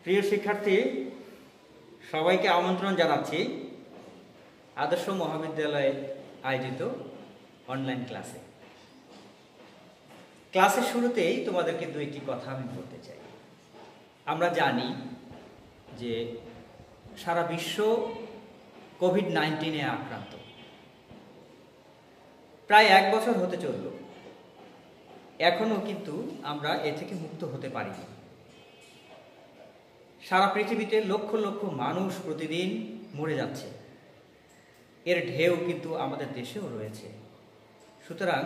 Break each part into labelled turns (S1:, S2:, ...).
S1: প্রিয় শিক্ষার্থী, সবাইকে আমন্ত্রণ জানাচ্ছি আদর্শ মহাবিদ্যালয়ে আয়োজিত অনলাইন ক্লাসে। ক্লাসের শুরুতেই তোমাদেরকে দুইটি কথা আমি বলতে চাই। আমরা জানি যে সারা বিশ্ব কোভিড-19 আক্রান্ত। প্রায় 1 বছর হতে চলল, এখনও কিন্তু আমরা এ থেকে মুক্ত হতে পারিনি। সারা পৃথিবীতে লক্ষ লক্ষ মানুষ প্রতিদিন মরে যাচ্ছে, এর ঢেউ কিন্তু আমাদের দেশেও রয়েছে। সুতরাং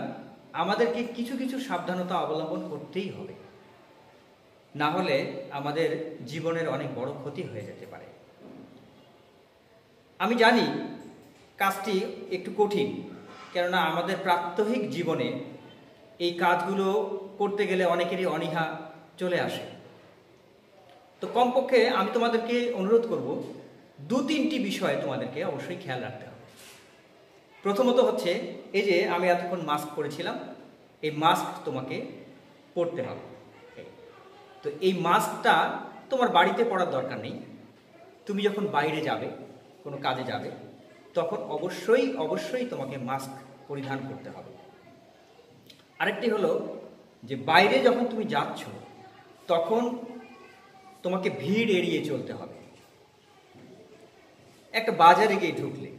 S1: আমাদেরকে কিছু কিছু সাবধানতা অবলম্বন করতেই হবে, না হলে আমাদের জীবনের অনেক বড় ক্ষতি হয়ে যেতে পারে। আমি জানি কাজটি একটু কঠিন, কেননা আমাদের প্রাত্যহিক জীবনে এই কাজগুলো করতে গেলে অনেকেরই অনীহা চলে আসে। তো কমপক্ষে আমি তোমাদেরকে অনুরোধ করব 2-3টি বিষয় তোমাদেরকে অবশ্যই খেয়াল রাখতে হবে। প্রথমত হচ্ছে, এই যে আমি এতক্ষণ মাস্ক পরেছিলাম, এই মাস্ক তোমাকে পরতে হবে। তো এই মাস্কটা তোমার বাড়িতে পরার দরকার নেই। তুমি যখন বাইরে যাবে, কোনো কাজে যাবে, তখন অবশ্যই তোমাকে মাস্ক পরিধান করতে হবে। আরেকটি হলো যে বাইরে যখন তুমি যাচ্ছ তখন তোমাকে ভিড় এড়িয়ে চলতে হবে। একটা বাজারে গিয়ে ঢুকলে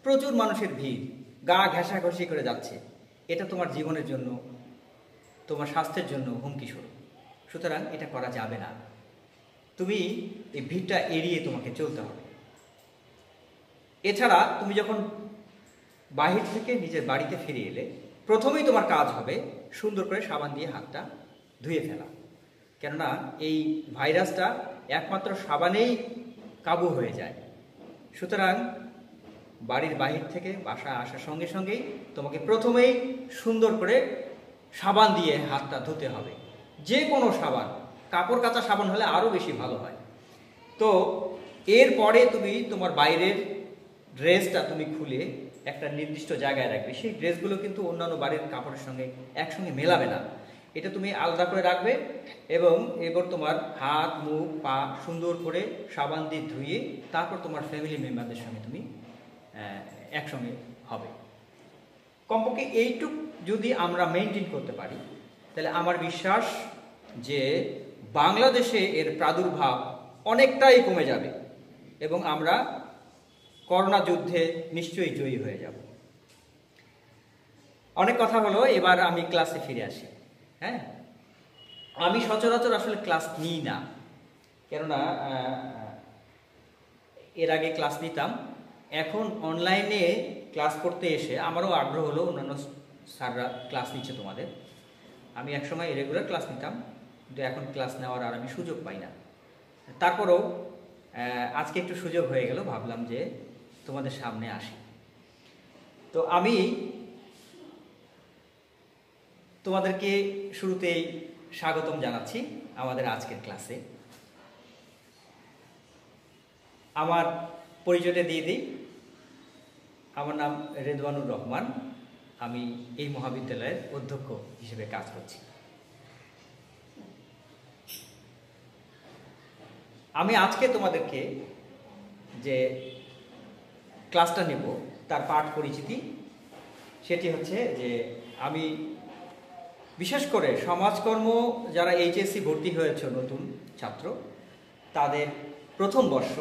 S1: প্রচুর মানুষের ভিড়, গা ঘেঁষাঘষি করে যাচ্ছে, এটা তোমার জীবনের জন্য, তোমার স্বাস্থ্যের জন্য হুমকি স্বরূপ। সুতরাং এটা করা যাবে না। তুমি এই ভিড়টা এড়িয়ে তোমাকে চলতে হবে। এছাড়া তুমি যখন বাহির থেকে নিজের বাড়িতে ফিরে এলে, প্রথমেই তোমার কাজ হবে সুন্দর করে সাবান দিয়ে হাতটা ধুয়ে ফেলা, কেননা এই ভাইরাসটা একমাত্র সাবানেই কাবু হয়ে যায়। সুতরাং বাড়ির বাহির থেকে বাসায় আসার সঙ্গে সঙ্গেই তোমাকে প্রথমেই সুন্দর করে সাবান দিয়ে হাতটা ধুতে হবে। যে কোনো সাবান, কাপড় কাচা সাবান হলে আরও বেশি ভালো হয়। তো এরপরে তুমি তোমার বাইরের ড্রেসটা তুমি খুলে একটা নির্দিষ্ট জায়গায় রাখবে। সেই ড্রেসগুলো কিন্তু অন্যান্য বাড়ির কাপড়ের সঙ্গে একসঙ্গে মেলাবে না, এটা তুমি আলাদা করে রাখবে। এবং এবার তোমার হাত, মুখ, পা সুন্দর করে সাবান দিয়ে ধুয়ে তারপর তোমার ফ্যামিলি মেম্বারদের সঙ্গে তুমি একসঙ্গে হবে। কমপক্ষে এইটুক যদি আমরা মেনটেন করতে পারি, তাহলে আমার বিশ্বাস যে বাংলাদেশে এর প্রাদুর্ভাব অনেকটাই কমে যাবে এবং আমরা করোনা যুদ্ধে নিশ্চয়ই জয়ী হয়ে যাব। অনেক কথা হলো, এবার আমি ক্লাসে ফিরে আসি। হ্যাঁ, আমি সচরাচর আসলে ক্লাস নিই না, কেননা এর আগে ক্লাস নিতাম। এখন অনলাইনে ক্লাস করতে এসে আমারও আগ্রহ হলো, অন্যান্য স্যাররা ক্লাস নিচ্ছে তোমাদের। আমি একসময় রেগুলার ক্লাস নিতাম, কিন্তু এখন ক্লাস নেওয়ার আর আমি সুযোগ পাই না। তারপরেও আজকে একটু সুযোগ হয়ে গেল, ভাবলাম যে তোমাদের সামনে আসি। তো আমি তোমাদেরকে শুরুতেই স্বাগতম জানাচ্ছি আমাদের আজকের ক্লাসে। আমার পরিচয়টা দিয়ে দিই। আমার নাম রেদওয়ানুর রহমান, আমি এই মহাবিদ্যালয়ের অধ্যক্ষ হিসেবে কাজ করছি। আমি আজকে তোমাদেরকে যে ক্লাসটা নেব তার পাঠ পরিচিতি, সেটি হচ্ছে যে আমি বিশেষ করে সমাজকর্ম যারা এইচএসসি ভর্তি হয়েছে নতুন ছাত্র, তাদের প্রথম বর্ষ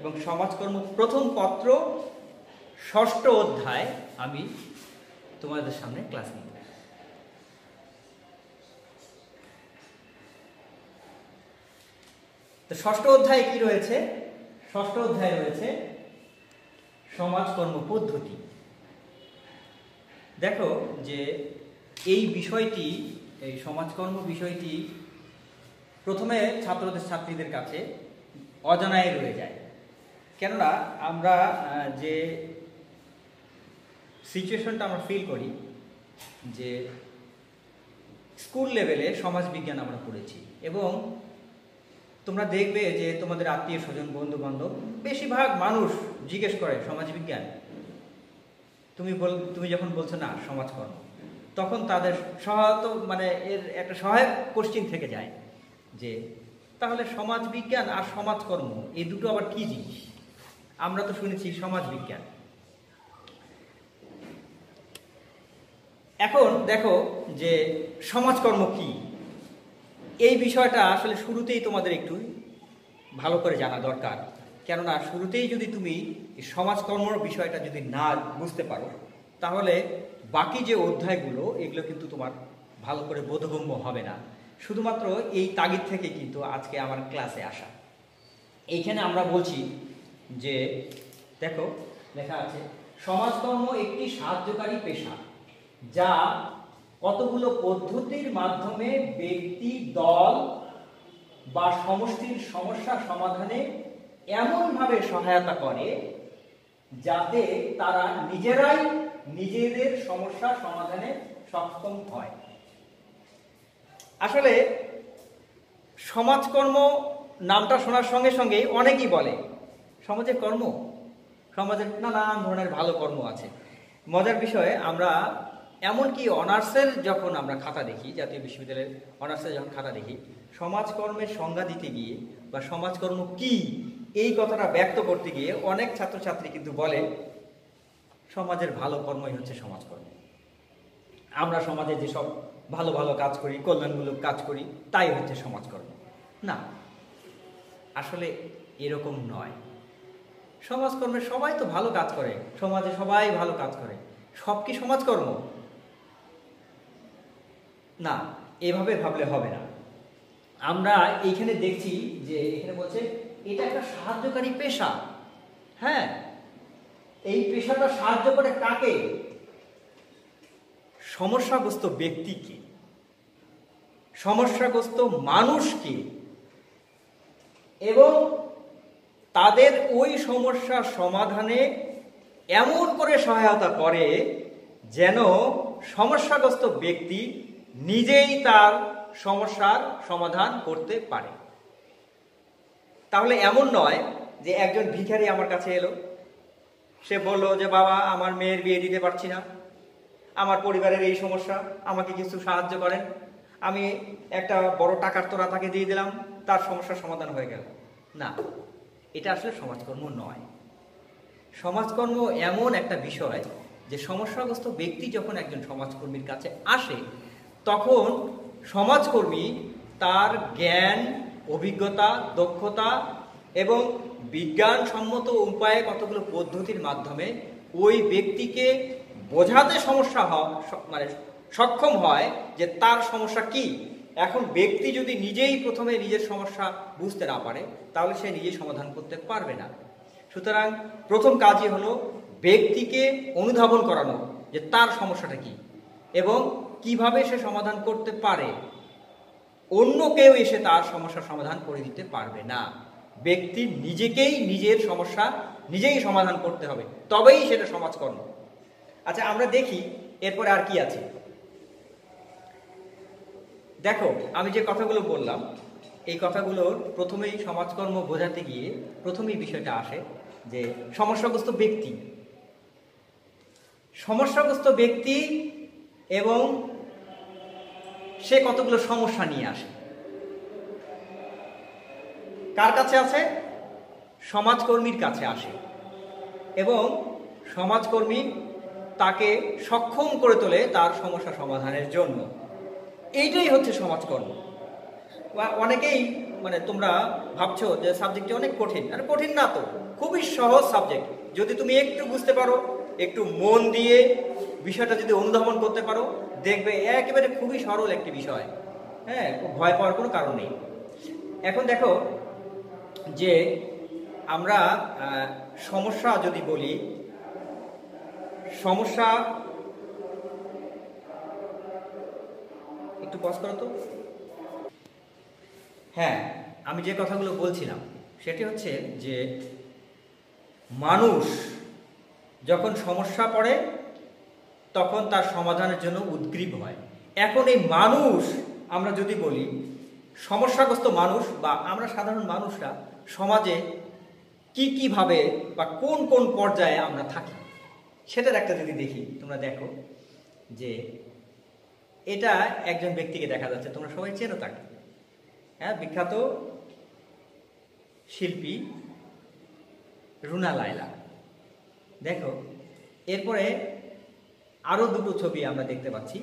S1: এবং সমাজকর্ম প্রথম পত্র 6ষ্ঠ অধ্যায় আমি তোমাদের সামনে ক্লাস নিব। তো 6ষ্ঠ অধ্যায়ে কি রয়েছে? 6ষ্ঠ অধ্যায়ে রয়েছে সমাজকর্ম পদ্ধতি। দেখো যে এই বিষয়টি, এই সমাজকর্ম বিষয়টি প্রথমে ছাত্রীদের কাছে অজানায় রয়ে যায়, কেননা আমরা যে সিচুয়েশনটা আমরা ফিল করি যে স্কুল লেভেলে সমাজবিজ্ঞান আমরা পড়েছি, এবং তোমরা দেখবে যে তোমাদের আত্মীয় স্বজন, বন্ধু বান্ধব, বেশিরভাগ মানুষ জিজ্ঞেস করে সমাজবিজ্ঞান, তুমি যখন বলছো না সমাজকর্ম, তখন তাদের এর একটা সহায়ক কোশ্চিন থেকে যায় যে তাহলে সমাজ বিজ্ঞান আর সমাজকর্ম এই দুটো আবার কি জিনিস? আমরা তো শুনেছি সমাজ বিজ্ঞান। এখন দেখো যে সমাজকর্ম কি, এই বিষয়টা আসলে শুরুতেই তোমাদের একটু ভালো করে জানা দরকার। কেননা শুরুতেই যদি তুমি সমাজকর্মর বিষয়টা যদি না বুঝতে পারো, তাহলে বাকি যে অধ্যায়গুলো এগুলো কিন্তু তোমার ভালো করে বোধগম্য হবে না। শুধুমাত্র এই তাগিদ থেকে কিন্তু আজকে আমার ক্লাসে আসা। এইখানে আমরা বলছি যে দেখো লেখা আছে, সমাজকর্ম একটি সাহায্যকারী পেশা যা কতগুলো পদ্ধতির মাধ্যমে ব্যক্তি, দল বা সমষ্টির সমস্যা সমাধানে এমনভাবে সহায়তা করে যাতে তারা নিজেরাই নিজেদের সমস্যা সমাধানে সক্ষম হয়। আসলে সমাজকর্ম নামটা শোনার সঙ্গে সঙ্গে অনেকেই বলে সমাজের কর্ম, সমাজের নানান ধরনের ভালো কর্ম আছে। মজার বিষয়ে আমরা এমনকি অনার্সের যখন আমরা খাতা দেখি, জাতীয় বিশ্ববিদ্যালয়ের অনার্সের যখন খাতা দেখি, সমাজকর্মের সংজ্ঞা দিতে গিয়ে বা সমাজকর্ম কি এই কথাটা ব্যক্ত করতে গিয়ে অনেক ছাত্রছাত্রী কিন্তু বলে সমাজের ভালো কর্মই হচ্ছে সমাজকর্ম। আমরা সমাজে যেসব ভালো ভালো কাজ করি, কল্যাণমূলক কাজ করি, তাই হচ্ছে সমাজকর্ম। না, আসলে এরকম নয়। সমাজকর্মে সবাই তো ভালো কাজ করে, সমাজে সবাই ভালো কাজ করে, সব কি সমাজকর্ম? না, এভাবে ভাবলে হবে না। আমরা এইখানে দেখছি যে এখানে বলছে এটা একটা সাহায্যকারী পেশা। হ্যাঁ, এই পেশাটা সাহায্য করে কাকে? সমস্যাগ্রস্ত ব্যক্তিকে, সমস্যাগ্রস্ত মানুষকে, এবং তাদের ওই সমস্যার সমাধানে এমন করে সহায়তা করে যেন সমস্যাগ্রস্ত ব্যক্তি নিজেই তার সমস্যার সমাধান করতে পারে। তাহলে এমন নয় যে একজন ভিখারি আমার কাছে এলো, সে বলল যে বাবা আমার মেয়ের বিয়ে দিতে পারছি না, আমার পরিবারের এই সমস্যা, আমাকে কিছু সাহায্য করেন। আমি একটা বড় টাকার তোড়া তাকে দিয়ে দিলাম, তার সমস্যার সমাধান হয়ে গেল। না, এটা আসলে সমাজকর্ম নয়। সমাজকর্ম এমন একটা বিষয় যে সমস্যাগ্রস্ত ব্যক্তি যখন একজন সমাজকর্মীর কাছে আসে, তখন সমাজকর্মী তার জ্ঞান, অভিজ্ঞতা, দক্ষতা এবং বিজ্ঞানসম্মত উপায়ে কতগুলো পদ্ধতির মাধ্যমে ওই ব্যক্তিকে বোঝাতে মানে সক্ষম হয় যে তার সমস্যা কি। এখন ব্যক্তি যদি নিজেই প্রথমে নিজের সমস্যা বুঝতে না পারে, তাহলে সে নিজেই সমাধান করতে পারবে না। সুতরাং প্রথম কাজই হলো ব্যক্তিকে অনুধাবন করানো যে তার সমস্যাটা কি এবং কিভাবে সে সমাধান করতে পারে। অন্য কেউ এসে তার সমস্যার সমাধান করে দিতে পারবে না। ব্যক্তি নিজেকেই নিজের সমস্যা নিজেই সমাধান করতে হবে, তবেই সেটা সমাজকর্ম। আচ্ছা, আমরা দেখি এরপরে আর কি আছে। দেখো, আমি যে কথাগুলো বললাম এই কথাগুলোর প্রথমেই সমাজকর্ম বোঝাতে গিয়ে প্রথমেই বিষয়টা আসে যে সমস্যাগ্রস্ত ব্যক্তি, সমস্যাগ্রস্ত ব্যক্তি এবং সে কতগুলো সমস্যা নিয়ে আসে। কার কাছে আসে? সমাজকর্মীর কাছে আসে, এবং সমাজকর্মী তাকে সক্ষম করে তোলে তার সমস্যা সমাধানের জন্য। এইটাই হচ্ছে সমাজকর্ম। অনেকেই মানে তোমরা ভাবছো যে সাবজেক্টটি অনেক কঠিন। আরে কঠিন না তো, খুবই সহজ সাবজেক্ট। যদি তুমি একটু বুঝতে পারো, একটু মন দিয়ে বিষয়টা যদি অনুধাবন করতে পারো, দেখবে একেবারে খুবই সরল একটি বিষয়। হ্যাঁ, ভয় পাওয়ার কোনো কারণ নেই। এখন দেখো যে আমরা সমস্যা যদি বলি, সমস্যা একটু পজ করো তো। হ্যাঁ, আমি যে কথাগুলো বলছিলাম সেটি হচ্ছে যে মানুষ যখন সমস্যা পড়ে তখন তার সমাধানের জন্য উদ্গ্রীব হয়। এখন এই মানুষ, আমরা যদি বলি সমস্যাগ্রস্ত মানুষ বা আমরা সাধারণ মানুষরা সমাজে কি কিভাবে বা কোন কোন পর্যায়ে আমরা থাকি, সেটার একটা যদি দেখি, তোমরা দেখো যে এটা একজন ব্যক্তিকে দেখা যাচ্ছে, তোমরা সবাই চেনো তাকে। হ্যাঁ, বিখ্যাত শিল্পী রুনা লায়লা। দেখো এরপরে আরো দুটো ছবি আমরা দেখতে পাচ্ছি।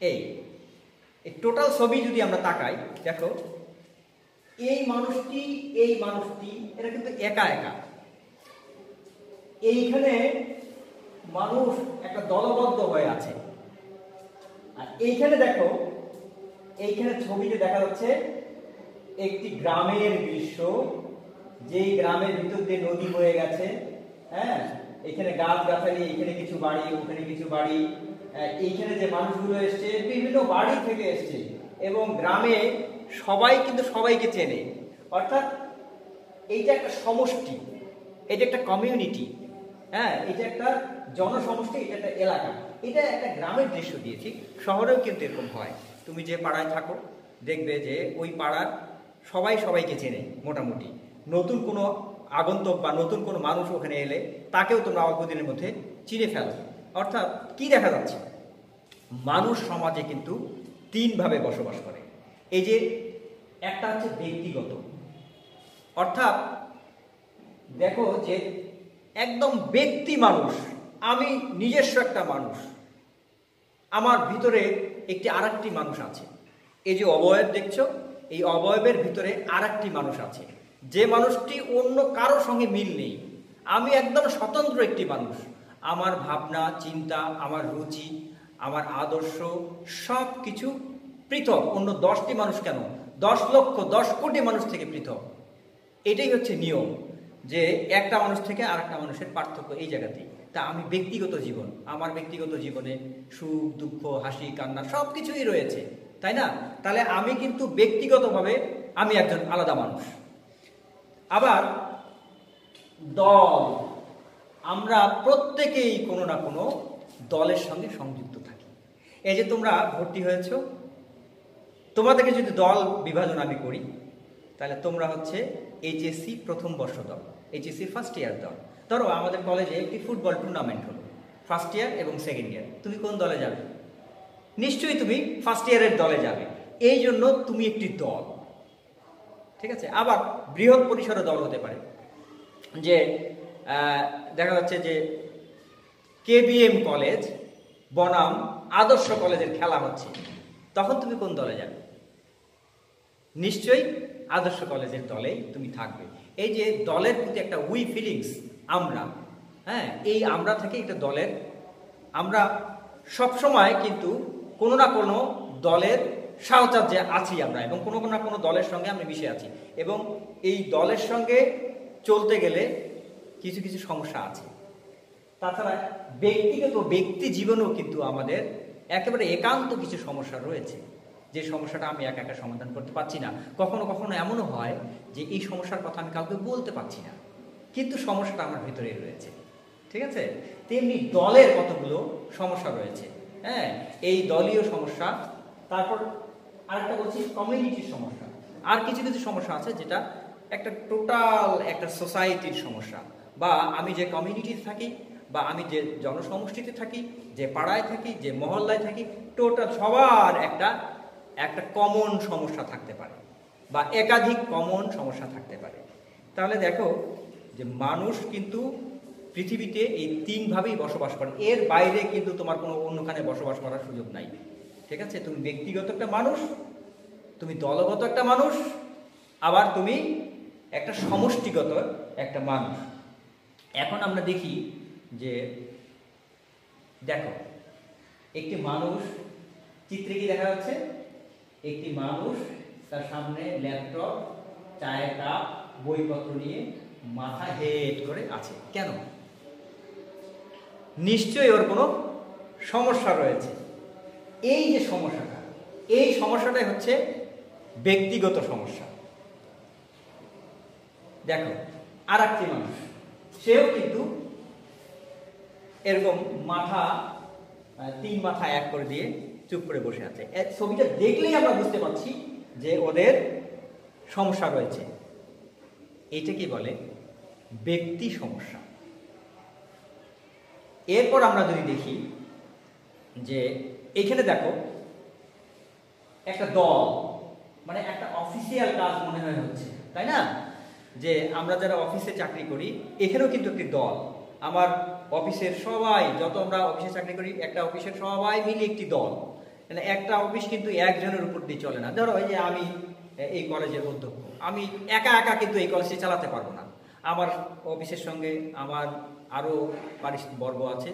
S1: এই টোটাল ছবি যদি আমরা তাকাই, দেখো এই মানুষটি এরা কিন্তু একা একা। এইখানে মানুষ একটা দলবদ্ধ হয়ে আছে। আর এইখানে দেখো, এইখানে ছবিতে দেখা যাচ্ছে একটি গ্রামের দৃশ্য, যেই গ্রামের ভিতর দিয়ে নদী বয়ে গেছে। হ্যাঁ, এখানে গাছ গাছালি, এখানে কিছু বাড়ি, ওখানে কিছু বাড়ি। এইখানে যে মানুষগুলো এসছে বিভিন্ন বাড়ি থেকে এসছে, এবং গ্রামে সবাই কিন্তু সবাইকে চেনে। অর্থাৎ এইটা একটা সমষ্টি, এটা একটা কমিউনিটি। হ্যাঁ, এটা একটা জনসমষ্টি, এটা একটা এলাকা, এটা একটা গ্রামের দৃশ্য দিয়ে। ঠিক শহরেও কিন্তু এরকম হয়। তুমি যে পাড়ায় থাকো দেখবে যে ওই পাড়ার সবাই সবাইকে চেনে মোটামুটি। নতুন কোনো আগন্তুক বা নতুন কোনো মানুষ ওখানে এলে তাকেও তোমরা অল্প দিনের মধ্যে চিনে ফেলো। অর্থাৎ কি দেখা যাচ্ছে, মানুষ সমাজে কিন্তু তিনভাবে বসবাস করে। এই যে একটা হচ্ছে ব্যক্তিগত, অর্থাৎ দেখো যে একদম ব্যক্তি মানুষ, আমি নিজস্ব একটা মানুষ, আমার ভিতরে একটি আরেকটি মানুষ আছে। এই যে অবয়ব দেখছো, এই অবয়বের ভিতরে আরেকটি মানুষ আছে, যে মানুষটি অন্য কারোর সঙ্গে মিল নেই। আমি একদম স্বতন্ত্র একটি মানুষ। আমার ভাবনা চিন্তা, আমার রুচি, আমার আদর্শ সব কিছু পৃথক। অন্য 10টি মানুষ কেন, 10 লক্ষ 10 কোটি মানুষ থেকে পৃথক। এটাই হচ্ছে নিয়ম, যে একটা মানুষ থেকে আরেকটা মানুষের পার্থক্য এই জায়গাতেই। তা আমি ব্যক্তিগত জীবন, আমার ব্যক্তিগত জীবনে সুখ দুঃখ হাসি কান্না সব কিছুই রয়েছে, তাই না? তাহলে আমি কিন্তু ব্যক্তিগতভাবে আমি একজন আলাদা মানুষ। আবার দল, আমরা প্রত্যেকেই কোনো না কোনো দলের সঙ্গে সংযুক্ত থাকি। এই যে তোমরা ভর্তি হয়েছ, তোমাদেরকে যদি দল বিভাজন আমি করি, তাহলে তোমরা হচ্ছে এইচএসসি প্রথম বর্ষ দল, এইচএসসি ফার্স্ট ইয়ার দল। ধরো আমাদের কলেজে একটি ফুটবল টুর্নামেন্ট হলো, ফার্স্ট ইয়ার এবং সেকেন্ড ইয়ার, তুমি কোন দলে যাবে? নিশ্চয়ই তুমি ফার্স্ট ইয়ারের দলে যাবে। এই জন্য তুমি একটি দল, ঠিক আছে? আবার বৃহৎ পরিসরে দল হতে পারে, যে দেখা যাচ্ছে যে কেবিএম কলেজ বনাম আদর্শ কলেজের খেলা হচ্ছে, তখন তুমি কোন দলে যাবে? নিশ্চয়ই আদর্শ কলেজের দলেই তুমি থাকবে। এই যে দলের প্রতি একটা উই ফিলিংস, আমরা, হ্যাঁ, এই আমরা থেকে একটা দলের, আমরা সবসময় কিন্তু কোনো না কোনো দলের সাহচর্যে আছি আমরা, এবং কোনো না কোনো দলের সঙ্গে আমরা মিশে আছি। এবং এই দলের সঙ্গে চলতে গেলে কিছু কিছু সমস্যা আছে। তাছাড়া ব্যক্তিগত ব্যক্তি জীবনেও কিন্তু আমাদের একেবারে একান্ত কিছু সমস্যা রয়েছে, যে সমস্যাটা আমি একা একা সমাধান করতে পারছি না। কখনো কখনো এমনও হয় যে এই সমস্যার কথা আমি কাউকে বলতে পারছি না, কিন্তু সমস্যাটা আমার ভেতরেই রয়েছে, ঠিক আছে? তেমনি দলের কতগুলো সমস্যা রয়েছে, হ্যাঁ, এই দলীয় সমস্যা। তারপর আরেকটা বলছি কমিউনিটির সমস্যা। আর কিছু কিছু সমস্যা আছে যেটা একটা টোটাল একটা সোসাইটির সমস্যা, বা আমি যে কমিউনিটিতে থাকি, বা আমি যে জনসমষ্টিতে থাকি, যে পাড়ায় থাকি, যে মহল্লায় থাকি, টোটাল সবার একটা একটা কমন সমস্যা থাকতে পারে, বা একাধিক কমন সমস্যা থাকতে পারে। তাহলে দেখো যে মানুষ কিন্তু পৃথিবীতে এই তিনভাবেই বসবাস করে, এর বাইরে কিন্তু তোমার কোনো অন্যখানে বসবাস করার সুযোগ নাই, ঠিক আছে? তুমি ব্যক্তিগত একটা মানুষ, তুমি দলগত একটা মানুষ, আবার তুমি একটা সমষ্টিগত একটা মানুষ। এখন আমরা দেখি যে দেখো একটি মানুষ, চিত্রে কি দেখা যাচ্ছে? একটি মানুষ তার সামনে ল্যাপটপ, চায়ের কাপ, বইপত্র নিয়ে মাথা হেট করে আছে। কেন? নিশ্চয়ই ওর কোনো সমস্যা রয়েছে। এই যে সমস্যাটা, এই সমস্যাটাই হচ্ছে ব্যক্তিগত সমস্যা। দেখো আর একটি মানুষ, সেও কিন্তু এরকম মাথা, তিন মাথা এক করে দিয়ে চুপ করে বসে আছে। ছবিটা দেখলেই আমরা বুঝতে পারছি যে ওদের সমস্যা রয়েছে। এটা কি বলে? ব্যক্তি সমস্যা। এরপর আমরা যদি দেখি যে এখানে দেখো একটা দল, মানে একটা অফিসিয়াল কাজ মনে হয় হচ্ছে, তাই না? যে আমরা যারা অফিসে চাকরি করি এখানেও কিন্তু একটি দল, আমার অফিসের সবাই, যত আমরা অফিসে চাকরি করি একটা অফিসের সবাই মিলে একটি দল। মানে একটা অফিস কিন্তু একজনের উপর দিয়ে চলে না। ধরো এই যে আমি এই কলেজের অধ্যক্ষ, আমি একা একা কিন্তু এই কলেজটি চালাতে পারবো না। আমার অফিসের সঙ্গে আমার আরও বর্গ আছে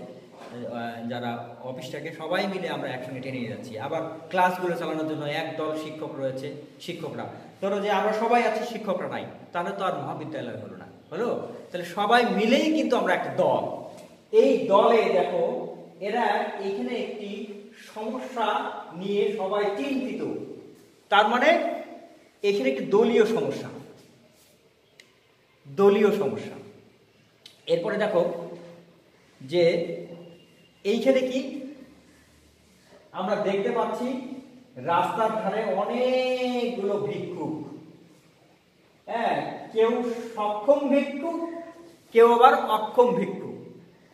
S1: যারা অফিসটাকে সবাই মিলে আমরা একসঙ্গে টেনে নিয়ে যাচ্ছি। আবার ক্লাসগুলো চালানোর জন্য একদল শিক্ষক রয়েছে, শিক্ষকরা। ধরো যে আমরা সবাই আছি, শিক্ষকরা নাই, তাহলে তো আর মহাবিদ্যালয় হলো না, হলো? তাহলে সবাই মিলেই কিন্তু আমরা একটা দল। এই দলে দেখো এরা এখানে একটি সমস্যা নিয়ে সবাই চিন্তিত, তার মানে এখানে একটি দলীয় সমস্যা, দলীয় সমস্যা। এরপরে দেখো যে এইখানে কি আমরা দেখতে পাচ্ছি, রাস্তার ধারে অনেকগুলো ভিক্ষুক। হ্যাঁ, কেউ সক্ষম ভিক্ষুক, কেউ আবার অক্ষম ভিক্ষুক।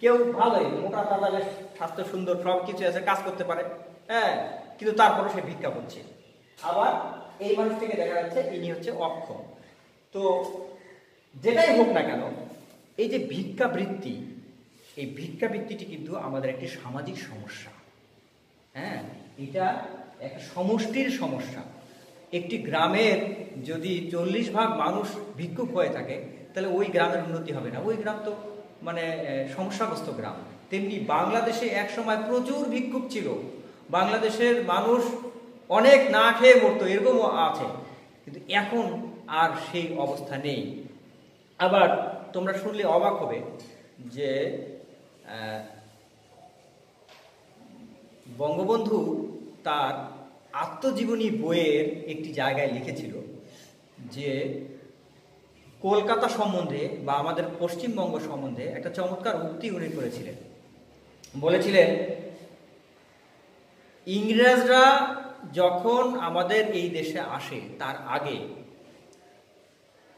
S1: কেউ ভালোই মোটা তাজা, স্বাস্থ্য সুন্দর, সব কিছু আছে, কাজ করতে পারে, হ্যাঁ, কিন্তু তারপরে সে ভিক্ষা করছে। আবার এই মানুষটিকে দেখা যাচ্ছে ইনি হচ্ছে অক্ষম। তো যেটাই হোক না কেন, এই যে ভিক্ষাবৃত্তি, এই ভিক্ষাবৃত্তিটি কিন্তু আমাদের একটি সামাজিক সমস্যা। হ্যাঁ, এটা একটা সমষ্টির সমস্যা। একটি গ্রামের যদি 40 ভাগ মানুষ ভিক্ষুক হয়ে থাকে তাহলে ওই গ্রামের উন্নতি হবে না, ওই গ্রাম তো মানে সমস্যাগ্রস্ত গ্রাম। তেমনি বাংলাদেশে এক সময় প্রচুর ভিক্ষুক ছিল, বাংলাদেশের মানুষ অনেক না খেয়ে মরতো, এরকমও আছে, কিন্তু এখন আর সেই অবস্থা নেই। আবার তোমরা শুনলে অবাক হবে যে বঙ্গবন্ধু তার আত্মজীবনী বইয়ের একটি জায়গায় লিখেছিল যে কলকাতা সম্বন্ধে বা আমাদের পশ্চিমবঙ্গ সম্বন্ধে একটা চমৎকার উক্তি উনি করেছিলেন। বলেছিলেন, ইংরেজরা যখন আমাদের এই দেশে আসে তার আগে,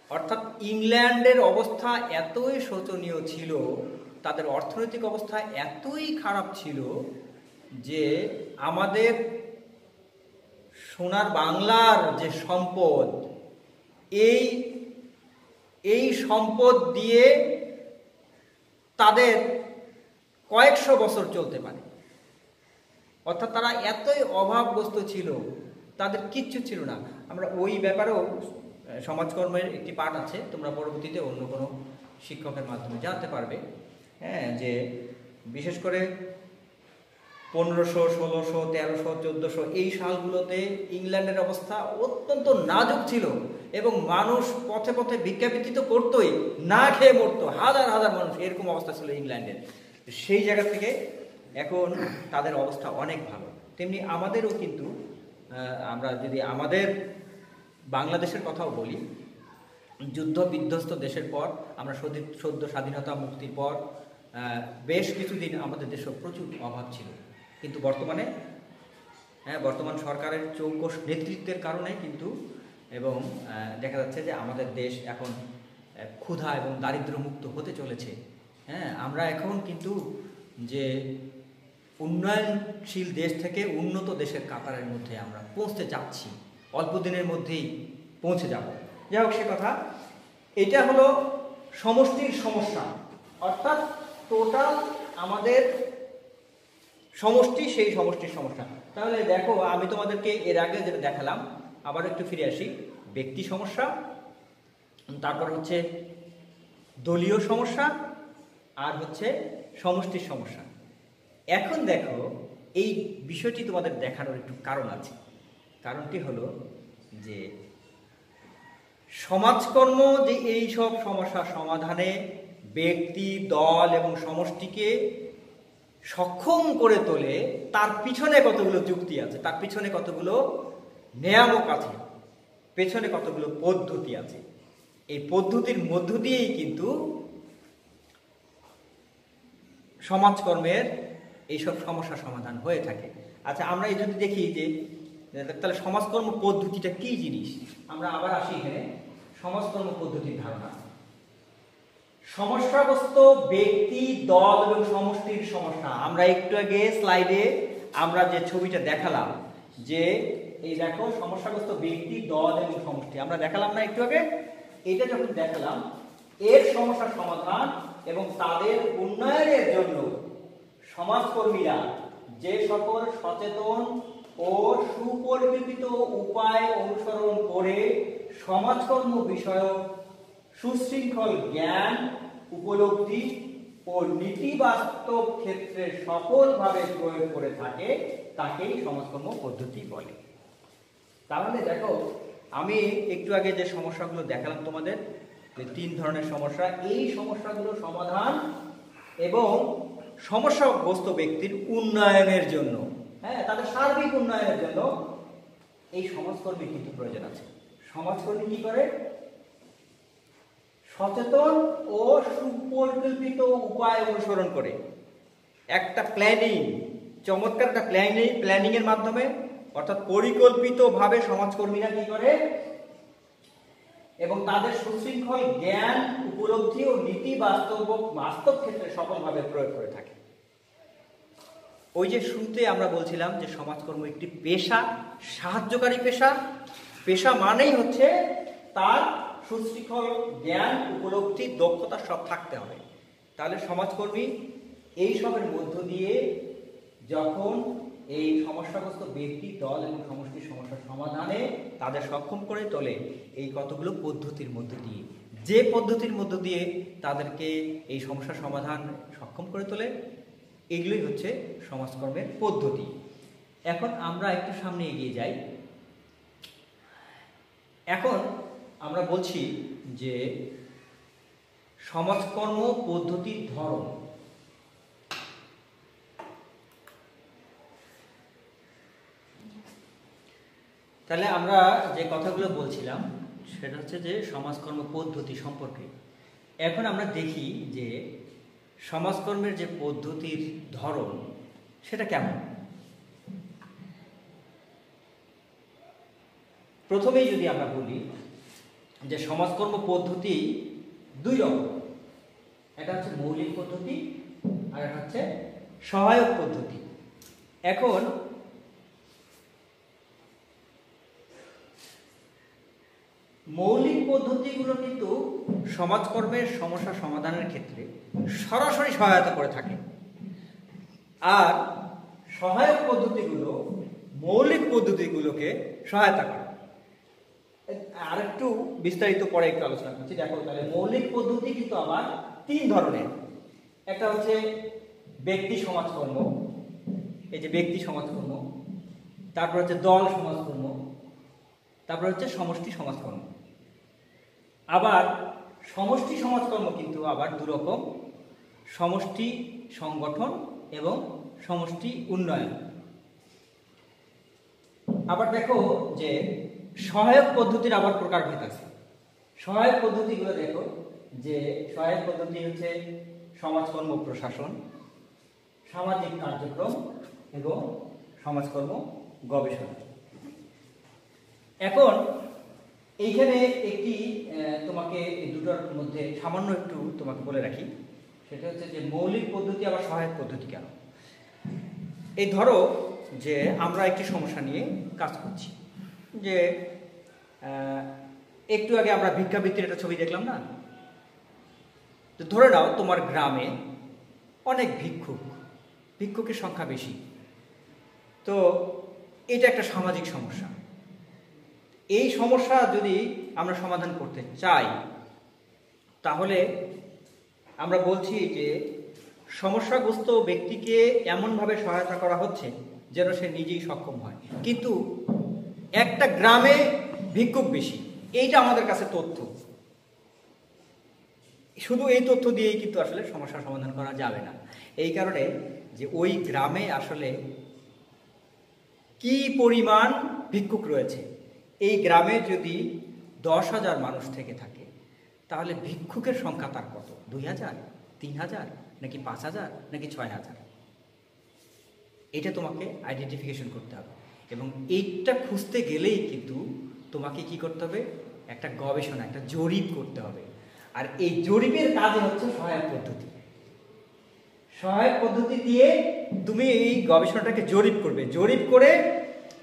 S1: অর্থাৎ ইংল্যান্ডের অবস্থা এতই শোচনীয় ছিল, তাদের অর্থনৈতিক অবস্থা এতই খারাপ ছিল যে আমাদের সোনার বাংলার যে সম্পদ, এই সম্পদ দিয়ে তাদের কয়েকশো বছর চলতে পারে। অর্থাৎ তারা এতই অভাবগ্রস্ত ছিল, তাদের কিচ্ছু ছিল না। আমরা ওই ব্যাপারেও সমাজকর্মের একটি পাঠ আছে, তোমরা পরবর্তীতে অন্য কোনো শিক্ষকের মাধ্যমে জানতে পারবে। হ্যাঁ, যে বিশেষ করে 1500, 1600, 1300, 1400 এই সালগুলোতে ইংল্যান্ডের অবস্থা অত্যন্ত নাজুক ছিল এবং মানুষ পথে পথে ভিক্ষাবৃত্তি তো করতোই, না খেয়ে মরতো, হাজার হাজার মানুষ, এরকম অবস্থা ছিল ইংল্যান্ডের। সেই জায়গা থেকে এখন তাদের অবস্থা অনেক ভালো। তেমনি আমাদেরও কিন্তু আমরা যদি আমাদের বাংলাদেশের কথাও বলি, যুদ্ধ বিধ্বস্ত দেশের পর আমরা সদ্য স্বাধীনতা মুক্তির পর বেশ কিছুদিন আমাদের দেশে প্রচুর অভাব ছিল, কিন্তু বর্তমানে বর্তমান সরকারের চৌকস নেতৃত্বের কারণে কিন্তু এবং দেখা যাচ্ছে যে আমাদের দেশ এখন ক্ষুধা এবং দারিদ্র্যমুক্ত হতে চলেছে। হ্যাঁ, আমরা এখন কিন্তু যে উন্নয়নশীল দেশ থেকে উন্নত দেশের কাতারের মধ্যে আমরা পৌঁছতে যাচ্ছি, অল্প দিনের মধ্যেই পৌঁছে যাব। যাই হোক, সে কথা, এটা হলো সমষ্টির সমস্যা, অর্থাৎ টোটাল আমাদের সমষ্টি, সেই সমষ্টির সমস্যা। তাহলে দেখো, আমি তোমাদেরকে এর আগে যেটা দেখালাম, আবার একটু ফিরে আসি। ব্যক্তি সমস্যা, তারপর হচ্ছে দলীয় সমস্যা, আর হচ্ছে সমষ্টির সমস্যা। এখন দেখো, এই বিষয়টি তোমাদের দেখানোর একটু কারণ আছে। কারণটি হলো যে সমাজকর্ম যে এই সব সমস্যা সমাধানে ব্যক্তি, দল এবং সমষ্টিকে সক্ষম করে তোলে, তার পিছনে কতগুলো যুক্তি আছে, তার পিছনে কতগুলো নিয়ামক আছে, পেছনে কতগুলো পদ্ধতি আছে। এই পদ্ধতির মধ্য দিয়েই কিন্তু সমাজকর্মের এইসব সমস্যা সমাধান হয়ে থাকে। আচ্ছা, আমরা এই যদি দেখি যে তাহলে সমাজকর্ম পদ্ধতিটা কি জিনিস, আমরা আবার আসি এখানে সমাজকর্ম পদ্ধতির ধারণা। সমস্যাগ্রস্ত ব্যক্তি, দল এবং সমষ্টির সমস্যা। আমরা একটু আগে স্লাইডে আমরা যে ছবিটা দেখালাম, যে এই দেখো সমস্যাগ্রস্ত ব্যক্তি, দল এবং সমষ্টি আমরা দেখালাম না একটু আগে? এটা যখন দেখালাম, এর সমস্যার সমাধান এবং তাদের উন্নয়নের জন্য সমাজকর্মীরা যে সকল সচেতন ও সুপরিকল্পিত উপায় অনুসরণ করে সমাজকর্ম বিষয়ক সুশৃঙ্খল জ্ঞান, উপলব্ধি ও নীতি বাস্তব ক্ষেত্রে সফলভাবে প্রয়োগ করে থাকে, তাকেই সমাজকর্ম পদ্ধতি বলে। তাহলে দেখো, আমি একটু আগে যে সমস্যাগুলো দেখালাম তোমাদের, যে 3 ধরনের সমস্যা, এই সমস্যাগুলো সমাধান এবং সমস্যাগ্রস্ত ব্যক্তির উন্নয়নের জন্য, হ্যাঁ, তাদের সার্বিক উন্নয়নের জন্য এই সমাজকর্মী কিন্তু প্রয়োজন আছে। সমাজকর্মী কি করে? সচেতন ও সুপরিকল্পিত উপায় অনুসরণ করে একটা প্ল্যানিং, চমৎকার একটা প্ল্যানিং এর মাধ্যমে, অর্থাৎ পরিকল্পিতভাবে সমাজকর্মীরা কি করে এবং তাদের সুশৃঙ্খল জ্ঞান, উপলব্ধি ও নীতি বাস্তব ক্ষেত্রে সফলভাবে প্রয়োগ করে থাকে। ওই যে শুরুতে আমরা বলছিলাম যে সমাজকর্ম একটি পেশা, সাহায্যকারী পেশা। পেশা মানেই হচ্ছে তার সুশৃঙ্খল জ্ঞান, উপলব্ধি, দক্ষতা সব থাকতে হবে। তাহলে সমাজকর্মী এই সবের মধ্য দিয়ে যখন এই সমস্যাগ্রস্ত ব্যক্তি, দল এবং সমষ্টির সমস্যার সমাধানে তাদের সক্ষম করে তোলে, এই কতগুলো পদ্ধতির মধ্য দিয়ে, যে পদ্ধতির মধ্য দিয়ে তাদেরকে এই সমস্যার সমাধান সক্ষম করে তোলে, এগুলোই হচ্ছে সমাজকর্মের পদ্ধতি। এখন আমরা একটু সামনে এগিয়ে যাই। এখন আমরা বলছি যে সমাজকর্ম পদ্ধতির ধরন। তাহলে আমরা যে কথাগুলো বলছিলাম সেটা হচ্ছে যে সমাজকর্ম পদ্ধতি সম্পর্কে। এখন আমরা দেখি যে সমাজকর্মের যে পদ্ধতির ধরন সেটা কেমন। প্রথমেই যদি আমরা বলি যে সমাজকর্ম পদ্ধতি 2 রকম, এটা হচ্ছে মৌলিক পদ্ধতি আর এটা হচ্ছে সহায়ক পদ্ধতি। এখন মৌলিক পদ্ধতিগুলো কিন্তু সমাজকর্মের সমস্যা সমাধানের ক্ষেত্রে সরাসরি সহায়তা করে থাকে, আর সহায়ক পদ্ধতিগুলো মৌলিক পদ্ধতিগুলোকে সহায়তা করে। আর একটু বিস্তারিত পরে একটু আলোচনা করছি। দেখো, তাহলে মৌলিক পদ্ধতি কিন্তু আবার 3 ধরনের। একটা হচ্ছে ব্যক্তি সমাজকর্ম, এই যে ব্যক্তি সমাজকর্ম, তারপর হচ্ছে দল সমাজকর্ম, তারপর হচ্ছে সমষ্টি সমাজকর্ম। আবার সমষ্টি সমাজকর্ম কিন্তু আবার 2 রকম, সমষ্টি সংগঠন এবং সমষ্টি উন্নয়ন। আবার দেখো যে সহায়ক পদ্ধতির আবার প্রকারভেদ আছে। সহায়ক পদ্ধতিগুলো দেখো, যে সহায়ক পদ্ধতি হচ্ছে সমাজকর্ম প্রশাসন, সামাজিক কার্যক্রম এবং সমাজকর্ম গবেষণা। এখন এইখানে একটি তোমাকে এই দুটোর মধ্যে সামান্য একটু তোমাকে বলে রাখি, সেটা হচ্ছে যে মৌলিক পদ্ধতি আবার সহায়ক পদ্ধতি কেন। এই ধরো যে আমরা একটি সমস্যা নিয়ে কাজ করছি, যে একটু আগে আমরা ভিক্ষাবৃত্তির একটা ছবি দেখলাম না? তো ধরে নাও তোমার গ্রামে অনেক ভিক্ষুকের সংখ্যা বেশি, তো এটা একটা সামাজিক সমস্যা। এই সমস্যা যদি আমরা সমাধান করতে চাই, তাহলে আমরা বলছি যে সমস্যাগ্রস্ত ব্যক্তিকে এমনভাবে সহায়তা করা হচ্ছে যেন সে নিজেই সক্ষম হয়, কিন্তু একটা গ্রামে ভিক্ষুক বেশি, এইটা আমাদের কাছে তথ্য। শুধু এই তথ্য দিয়েই কিন্তু আসলে সমস্যার সমাধান করা যাবে না। এই কারণে যে ওই গ্রামে আসলে কি পরিমাণ ভিক্ষুক রয়েছে, এই গ্রামে যদি 10,000 মানুষ থেকে থাকে, তাহলে ভিক্ষুকের সংখ্যা তার কত? 2,000, 3,000, নাকি 5,000, নাকি 6,000? এটা তোমাকে আইডেন্টিফিকেশন করতে হবে, এবং এইটা খুঁজতে গেলেই কিন্তু তোমাকে কি করতে হবে? একটা গবেষণা, একটা জরিপ করতে হবে। আর এই জরিপের কাজে হচ্ছে সহায়ক পদ্ধতি। সহায়ক পদ্ধতি দিয়ে তুমি এই গবেষণাটাকে জরিপ করবে, জরিপ করে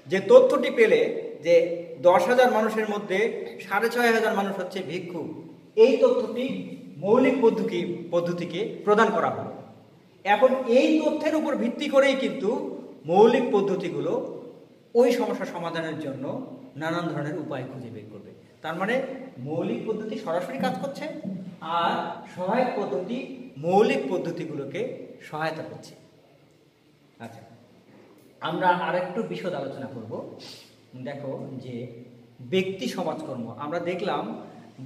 S2: যে তথ্যটি পেলে যে 10,000 মানুষের মধ্যে 6,500 মানুষ হচ্ছে ভিক্ষুক, এই তথ্যটি মৌলিক পদ্ধতিকে প্রদান করা হলো। এখন এই তথ্যের উপর ভিত্তি করেই কিন্তু মৌলিক পদ্ধতিগুলো ওই সমস্যা সমাধানের জন্য নানান ধরনের উপায় খুঁজে বের করবে। তার মানে মৌলিক পদ্ধতি সরাসরি কাজ করছে, আর সহায়ক পদ্ধতি মৌলিক পদ্ধতিগুলোকে সহায়তা করছে। আচ্ছা, আমরা আরেকটু বিশদ আলোচনা করব। দেখো যে ব্যক্তি সমাজকর্ম, আমরা দেখলাম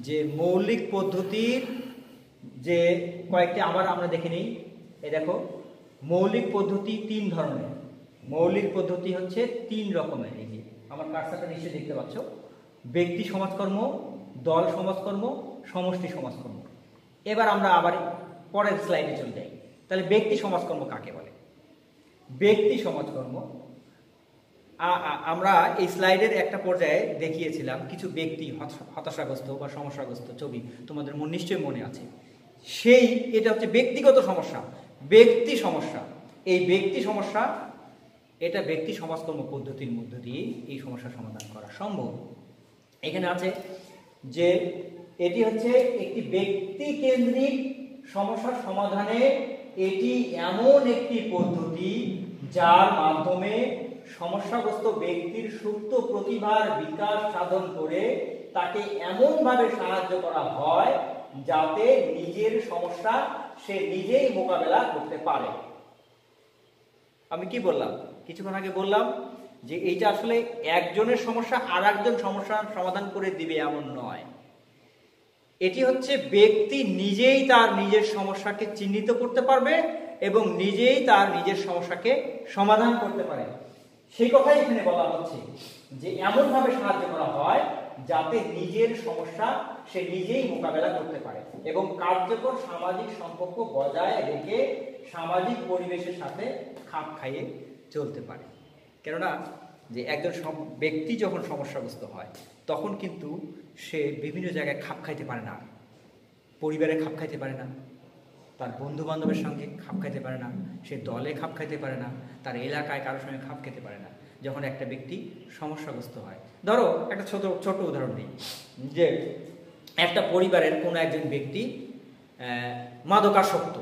S2: যে মৌলিক পদ্ধতির যে কয়েকটি আবার আমরা দেখে নিই। এই দেখো, মৌলিক পদ্ধতি 3 ধরনের। মৌলিক পদ্ধতি হচ্ছে 3 রকমের। এই যে আমার কার্সারটা নিশ্চয়ই দেখতে পাচ্ছ, ব্যক্তি সমাজকর্ম, দল সমাজকর্ম, সমষ্টি সমাজকর্ম। এবার আমরা আবার পরের স্লাইডে চলে যাই। তাহলে ব্যক্তি সমাজকর্ম কাকে বলে? ব্যক্তি সমাজকর্ম আমরা এই স্লাইডের একটা পর্যায়ে দেখিয়েছিলাম কিছু ব্যক্তি হতাশাগ্রস্ত বা সমস্যাগ্রস্ত ছবি, তোমাদের নিশ্চয়ই মনে আছে। এটা হচ্ছে ব্যক্তিগত সমস্যা, ব্যক্তি সমস্যা। এই ব্যক্তি সমস্যা, এটা ব্যক্তি সমাজকর্ম পদ্ধতির মধ্য দিয়ে এই সমস্যার সমাধান করা সম্ভব। এখানে আছে যে এটি হচ্ছে একটি ব্যক্তি কেন্দ্রিক সমস্যার সমাধানে এটি এমন একটি পদ্ধতি যার মাধ্যমে সমস্যাগ্রস্ত ব্যক্তির সুপ্ত প্রতিভার বিকাশ সাধন করে তাকে এমনভাবে সাহায্য করা হয় যাতে নিজের সমস্যা সে নিজেই মোকাবেলা করতে পারে। আমি কি বললাম? কিছুক্ষণ আগে বললাম যে এইটা আসলে একজনের সমস্যা আর একজন সমস্যার সমাধান করে দিবে এমন নয়। এটি হচ্ছে ব্যক্তি নিজেই তার নিজের সমস্যাকে চিহ্নিত করতে পারবে এবং নিজেই তার নিজের সমস্যাকে সমাধান করতে পারে। সেই কথাই এখানে বলা হচ্ছে যে এমনভাবে সাহায্য করা হয় যাতে নিজের সমস্যা সে নিজেই মোকাবেলা করতে পারে এবং কার্যকর সামাজিক সম্পর্ক বজায় রেখে সামাজিক পরিবেশের সাথে খাপ খাইয়ে চলতে পারে। কেননা যে একজন ব্যক্তি যখন সমস্যাগ্রস্ত হয় তখন কিন্তু সে বিভিন্ন জায়গায় খাপ খাইতে পারে না, পরিবারে খাপ খাইতে পারে না, তার বন্ধু বান্ধবের সঙ্গে খাপ খাইতে পারে না, সে দলে খাপ খাইতে পারে না, তার এলাকায় কারোর সঙ্গে খাপ খেতে পারে না যখন একটা ব্যক্তি সমস্যাগ্রস্ত হয়। ধরো একটা ছোট উদাহরণ দিই, যে একটা পরিবারের কোনো একজন ব্যক্তি মাদকাসক্ত,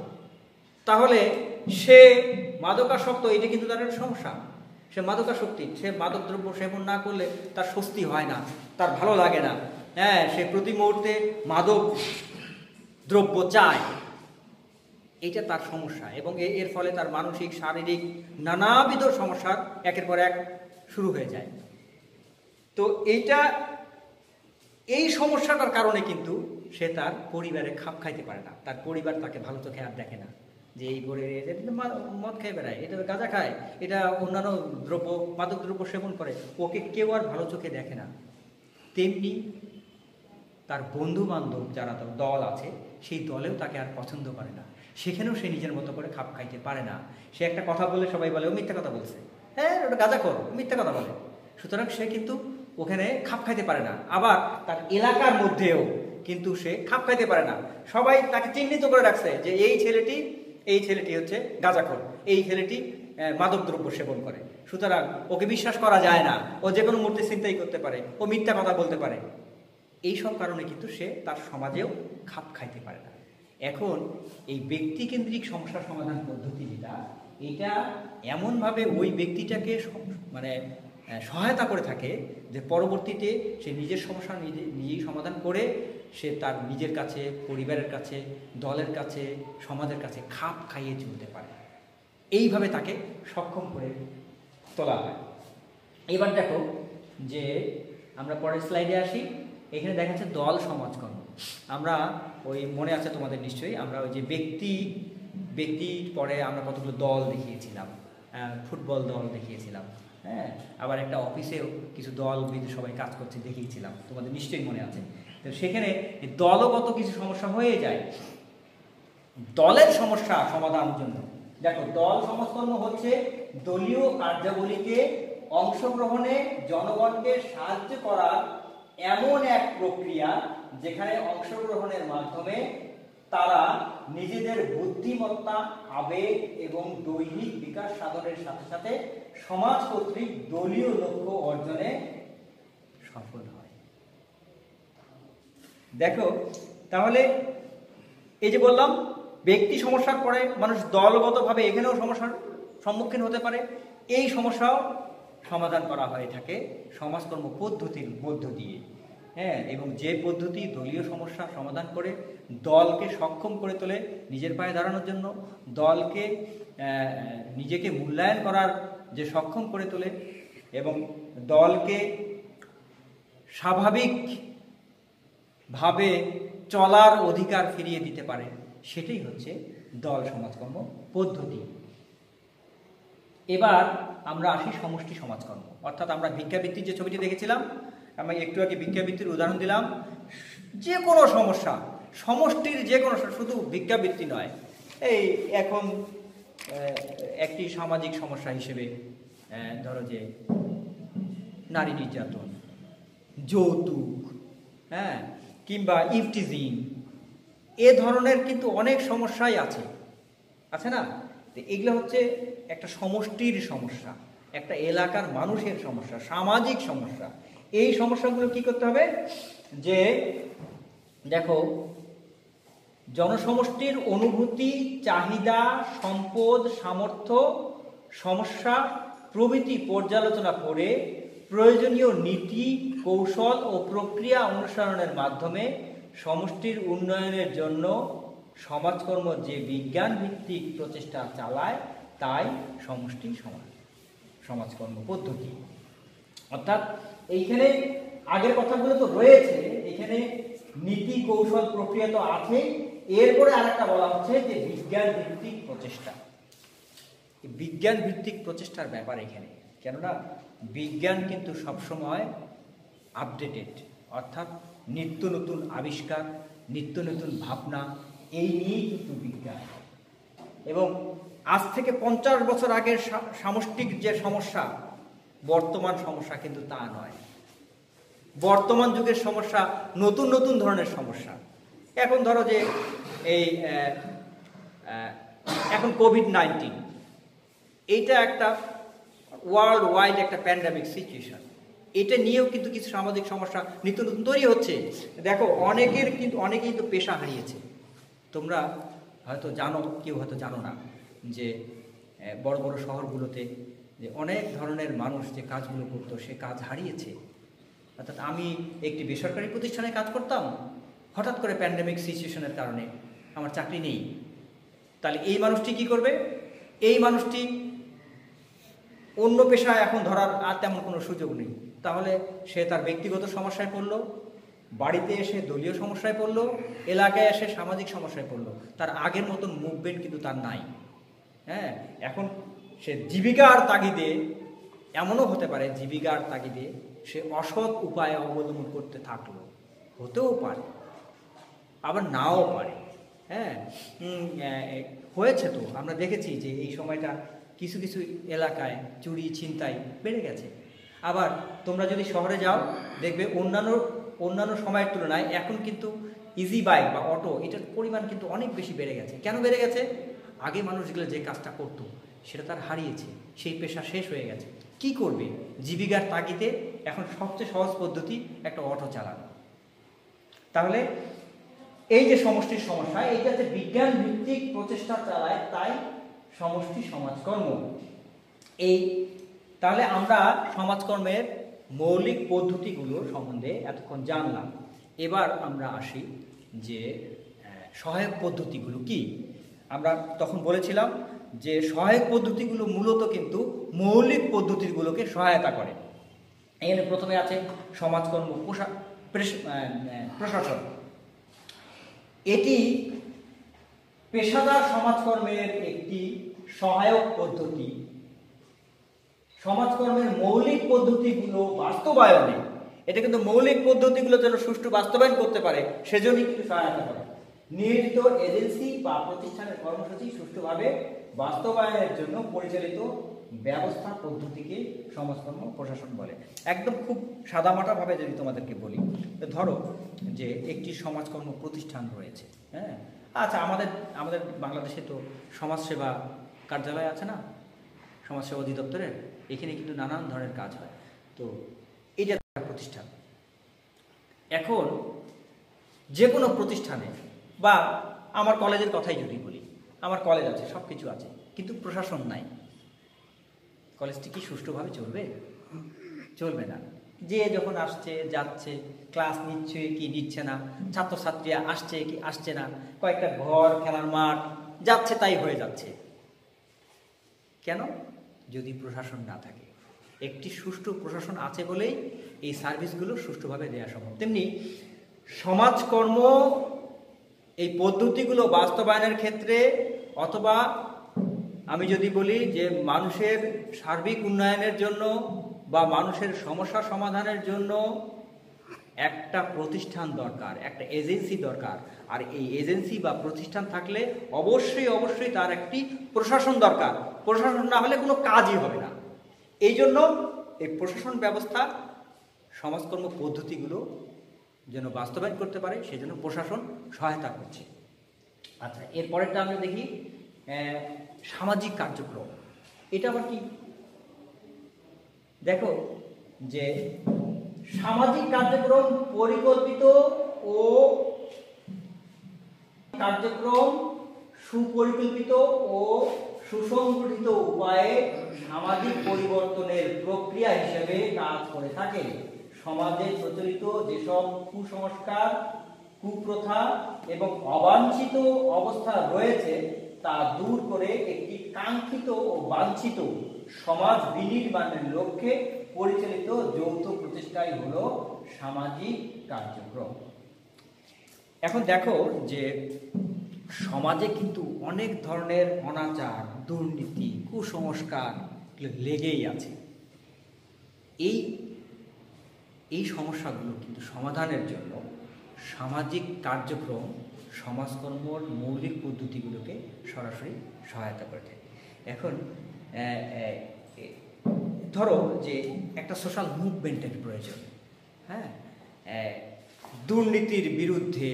S2: তাহলে সে মাদকাসক্ত, এটা কিন্তু তার একটা সমস্যা। সে মাদকাসক্তি, সে মাদক দ্রব্য সেবন না করলে তার স্বস্তি হয় না, তার ভালো লাগে না। হ্যাঁ, সে প্রতি মুহূর্তে মাদক দ্রব্য চায়, এটা তার সমস্যা এবং এর ফলে তার মানসিক শারীরিক নানাবিধ সমস্যার একের পর এক শুরু হয়ে যায়। তো এই সমস্যাটার কারণে কিন্তু সে তার পরিবারে খাপ খাইতে পারে না, তার পরিবার তাকে ভালো চোখে আর দেখে না, যে এই করে মদ খেয়ে বেড়ায়, এটা গাঁজা খায়, এটা অন্যান্য দ্রব্য মাদক দ্রব্য সেবন করে, ওকে কেউ আর ভালো চোখে দেখে না। তেমনি তার বন্ধু বান্ধব যারা তার দল আছে সেই দলেও তাকে আর পছন্দ করে না, সেখানেও সে নিজের মতো করে খাপ খাইতে পারে না। সে একটা কথা বলে সবাই বলে ও মিথ্যা কথা বলছে, হ্যাঁ ওটা গাঁজা খোর, মিথ্যা কথা বলে, সুতরাং সে কিন্তু ওখানে খাপ খাইতে পারে না। আবার তার এলাকার মধ্যেও কিন্তু সে খাপ খাইতে পারে না, সবাই তাকে চিহ্নিত করে রাখছে যে এই ছেলেটি হচ্ছে গাঁজাখোর, এই ছেলেটি মাদক দ্রব্য সেবন করে, সুতরাং ওকে বিশ্বাস করা যায় না, ও যে কোনো মুহূর্তে চিন্তাই করতে পারে, ও মিথ্যা কথা বলতে পারে। এইসব কারণে কিন্তু সে তার সমাজেও খাপ খাইতে পারে না। এখন এই ব্যক্তিকেন্দ্রিক সমস্যা সমাধান পদ্ধতি এটা এমনভাবে ওই ব্যক্তিটাকে মানে সহায়তা করে থাকে যে পরবর্তীতে সে নিজের সমস্যা নিজেই সমাধান করে সে তার নিজের কাছে, পরিবারের কাছে, দলের কাছে, সমাজের কাছে খাপ খাইয়ে চলতে পারে। এইভাবে তাকে সক্ষম করে তোলা হয়। এবার দেখো যে আমরা পরের স্লাইডে আসি। এখানে দেখা যাচ্ছে দল সমাজকর্ম। আমরা ওই মনে আছে তোমাদের নিশ্চয়ই, আমরা ওই যে ব্যক্তির পরে আমরা কতগুলো দল দেখিয়েছিলাম, ফুটবল দল দেখিয়েছিলাম, হ্যাঁ, আবার একটা অফিসেও কিছু দল বেঁধে সবাই কাজ করছে দেখিয়েছিলাম, তোমাদের নিশ্চয়ই মনে আছে। তো সেখানে দলগত কিছু সমস্যা হয়ে যায়। দলের সমস্যা সমাধানের জন্য দেখো, দল সমাজকর্ম হচ্ছে দলীয় কার্যাবলীতে অংশগ্রহণে জনগণকে সাহায্য করার এমন এক প্রক্রিয়া যেখানে অংশগ্রহণের মাধ্যমে
S1: তারা নিজেদের বুদ্ধিমত্তা, আবেগ এবং দৈহিক বিকাশ সাধনের সাথে সাথে সমাজ কর্তৃক দলীয় লক্ষ্য অর্জনে সফল হয়। দেখো তাহলে এই যে বললাম ব্যক্তি সমস্যার পরে মানুষ দলগতভাবে এখানেও সমস্যার সম্মুখীন হতে পারে। এই সমস্যাও সমাধান করা হয়ে থাকে সমাজকর্ম পদ্ধতির মধ্য দিয়ে। হ্যাঁ, এবং যে পদ্ধতি দলীয় সমস্যা সমাধান করে দলকে সক্ষম করে তোলে নিজের পায়ে দাঁড়ানোর জন্য, দলকে নিজেকে মূল্যায়ন করার যে সক্ষম করে তোলে এবং দলকে স্বাভাবিকভাবে চলার অধিকার ফিরিয়ে দিতে পারে, সেটাই হচ্ছে দল সমাজকর্ম পদ্ধতি। এবার আমরা আসি সমষ্টি সমাজকর্ম, অর্থাৎ আমরা ভিক্ষাবৃত্তির যে ছবিটি দেখেছিলাম, আমি একটু আগে ভিক্ষাবৃত্তির উদাহরণ দিলাম। যে কোনো সমস্যা, সমষ্টির যে কোনো, শুধু ভিক্ষাবৃত্তি নয়, এই এখন একটি সামাজিক সমস্যা হিসেবে ধরো যে নারী নির্যাতন, যৌতুক, হ্যাঁ, কিংবা ইফটিজিং, এ ধরনের কিন্তু অনেক সমস্যাই আছে না? তো এগুলো হচ্ছে একটা সমষ্টির সমস্যা, একটা এলাকার মানুষের সমস্যা, সামাজিক সমস্যা। এই সমস্যাগুলো কি করতে হবে, যে দেখো জনসমষ্টির অনুভূতি, চাহিদা, সম্পদ, সামর্থ্য, সমস্যা প্রভৃতি পর্যালোচনা করে প্রয়োজনীয় নীতি, কৌশল ও প্রক্রিয়া অনুসরণের মাধ্যমে সমষ্টির উন্নয়নের জন্য সমাজকর্ম যে বিজ্ঞান ভিত্তিক প্রচেষ্টা চালায় তাই সমষ্টি সমাজকর্ম পদ্ধতি। অর্থাৎ এইখানে আগের কথাগুলো তো রয়েছে, এখানে নীতি, কৌশল, প্রক্রিয়া তো আছেই, এরপরে আরেকটা বলা হচ্ছে যে বিজ্ঞান ভিত্তিক প্রচেষ্টা। বিজ্ঞান ভিত্তিক প্রচেষ্টার ব্যাপার এখানে, কেননা বিজ্ঞান কিন্তু সবসময় আপডেটেড, অর্থাৎ নিত্য নতুন আবিষ্কার, নিত্য নতুন ভাবনা, এই নিয়েই কিন্তু বিজ্ঞান। এবং আজ থেকে 50 বছর আগের সামষ্টিক যে সমস্যা, বর্তমান সমস্যা কিন্তু তা নয়। বর্তমান যুগের সমস্যা নতুন নতুন ধরনের সমস্যা। এখন ধরো যে এই এখন কোভিড-19, এইটা একটা ওয়ার্ল্ড ওয়াইড একটা প্যান্ডামিক সিচুয়েশন, এটা নিয়েও কিন্তু কিছু সামাজিক সমস্যা নিত্য নতুন তৈরি হচ্ছে। দেখো অনেকেই তো পেশা হারিয়েছে। তোমরা হয়তো জানো, কেউ হয়তো জানো না, যে বড় বড় শহরগুলোতে যে অনেক ধরনের মানুষ যে কাজগুলো করতো সে কাজ হারিয়েছে। অর্থাৎ আমি একটি বেসরকারি প্রতিষ্ঠানে কাজ করতাম, হঠাৎ করে প্যান্ডেমিক সিচুয়েশনের কারণে আমার চাকরি নেই। তাহলে এই মানুষটি কি করবে? এই মানুষটি অন্য পেশায় এখন ধরার আর তেমন কোনো সুযোগ নেই। তাহলে সে তার ব্যক্তিগত সমস্যায় পড়লো, বাড়িতে এসে দলীয় সমস্যায় পড়লো, এলাকায় এসে সামাজিক সমস্যায় পড়লো। তার আগের মতন মুভমেন্ট কিন্তু তার নাই। হ্যাঁ, এখন সে জীবিকার তাগিদে, এমনও হতে পারে জীবিকার তাগিদে সে অসৎ উপায় অবলম্বন করতে থাকলো, হতেও পারে আবার নাও পারে। হ্যাঁ, হয়েছে তো, আমরা দেখেছি যে এই সময়টা কিছু কিছু এলাকায় চুরি ছিনতাই বেড়ে গেছে। আবার তোমরা যদি শহরে যাও দেখবে অন্যান্য সময়ের তুলনায় এখন কিন্তু ইজি বাইক বা অটো, এটার পরিমাণ কিন্তু অনেক বেশি বেড়ে গেছে। কেন বেড়ে গেছে? আগে মানুষগুলো যে কাজটা করতো সেটা তার হারিয়েছে, সেই পেশা শেষ হয়ে গেছে। কি করবে? জীবিকার তাগিদে এখন সবচেয়ে সহজ পদ্ধতি একটা অটো চালানো। তাহলে এই যে সমষ্টির সমস্যা, এইটাতে বিজ্ঞান ভিত্তিক প্রচেষ্টা চালায় তাই সমষ্টি সমাজকর্ম। তাহলে আমরা সমাজকর্মের মৌলিক পদ্ধতিগুলো সম্বন্ধে এতক্ষণ জানলাম। এবার আমরা আসি যে সহায়ক পদ্ধতিগুলো কি। আমরা তখন বলেছিলাম যে সহায়ক পদ্ধতিগুলো মূলত কিন্তু মৌলিক পদ্ধতিগুলোকে সহায়তা করে। এখানে প্রথমে আছে সমাজকর্ম প্রশাসন। এটি পেশাদার সমাজকর্মের একটি সহায়ক পদ্ধতি। সমাজকর্মের মৌলিক পদ্ধতিগুলো বাস্তবায়নে, এটা কিন্তু মৌলিক পদ্ধতিগুলো যেন সুষ্ঠু বাস্তবায়ন করতে পারে সেজন্যই কিন্তু সহায়তা করে। নিয়োজিত এজেন্সি বা প্রতিষ্ঠানের কর্মসূচি সুষ্ঠুভাবে বাস্তবায়নের জন্য পরিচালিত ব্যবস্থা পদ্ধতিকে সমাজকর্ম প্রশাসন বলে। একদম খুব সাদামাটাভাবে যদি তোমাদেরকে বলি, ধরো যে একটি সমাজকর্ম প্রতিষ্ঠান রয়েছে, হ্যাঁ,
S2: আচ্ছা, আমাদের আমাদের বাংলাদেশে তো সমাজসেবা কার্যালয় আছে না, সমাজসেবা অধিদপ্তরের, এখানে কিন্তু নানান ধরনের কাজ হয়। তো এটা একটা প্রতিষ্ঠান। এখন যে কোনো প্রতিষ্ঠানে, বা আমার কলেজের কথাই যদি বলি, আমার কলেজ আছে, সব কিছু আছে, কিন্তু প্রশাসন নাই, কলেজটি কি সুষ্ঠুভাবে চলবে? চলবে না। যে যখন আসছে যাচ্ছে, ক্লাস নিচ্ছে কি নিচ্ছে না, ছাত্রছাত্রীরা আসছে কি আসছে না, কয়েকটা ঘর, খেলার মাঠ, যাচ্ছে তাই হয়ে যাচ্ছে। কেন? যদি প্রশাসন না থাকে। একটি সুষ্ঠু প্রশাসন আছে বলেই এই সার্ভিসগুলো সুষ্ঠুভাবে দেওয়া সম্ভব। তেমনি সমাজকর্ম এই পদ্ধতিগুলো বাস্তবায়নের ক্ষেত্রে, অথবা আমি যদি বলি যে মানুষের সার্বিক উন্নয়নের জন্য বা মানুষের সমস্যা সমাধানের জন্য একটা প্রতিষ্ঠান দরকার, একটা এজেন্সি দরকার। আর এই এজেন্সি বা প্রতিষ্ঠান থাকলে অবশ্যই অবশ্যই তার একটি প্রশাসন দরকার। প্রশাসন না হলে কোনো কাজই হবে না। এই জন্য এই প্রশাসন ব্যবস্থা সমাজকর্ম পদ্ধতিগুলো যেন বাস্তবায়ন করতে পারে, সেই জন্য প্রশাসন সহায়তা করছে। আচ্ছা, এরপরেরটা আমরা দেখি সামাজিক কার্যক্রম। এটা আবার কি? দেখো যে সামাজিক কার্যক্রম পরিকল্পিত ও কার্যক্রম সুপরিকল্পিত ও সুসংগঠিত উপায়ে সামাজিক পরিবর্তনের প্রক্রিয়া হিসেবে কাজ করে থাকে। সমাজে প্রচলিত যেসব কুসংস্কার, কুপ্রথা এবং অবাঞ্ছিত অবস্থা রয়েছে তা দূর করে একটি কাঙ্ক্ষিত ও বাঞ্ছিত সমাজ বিনির্মাণের লক্ষ্যে পরিচালিত যৌথ প্রচেষ্টাই হলো সামাজিক কার্যক্রম। এখন দেখো যে সমাজে কিন্তু অনেক ধরনের অনাচার, দুর্নীতি, কুসংস্কার লেগেই আছে। এই সমস্যাগুলো কিন্তু সমাধানের জন্য সামাজিক কার্যক্রম সমাজকর্মর মৌলিক পদ্ধতিগুলোকে সরাসরি সহায়তা করে থাকে। এখন ধরো যে একটা সোশ্যাল মুভমেন্টের প্রয়োজন, হ্যাঁ, দুর্নীতির বিরুদ্ধে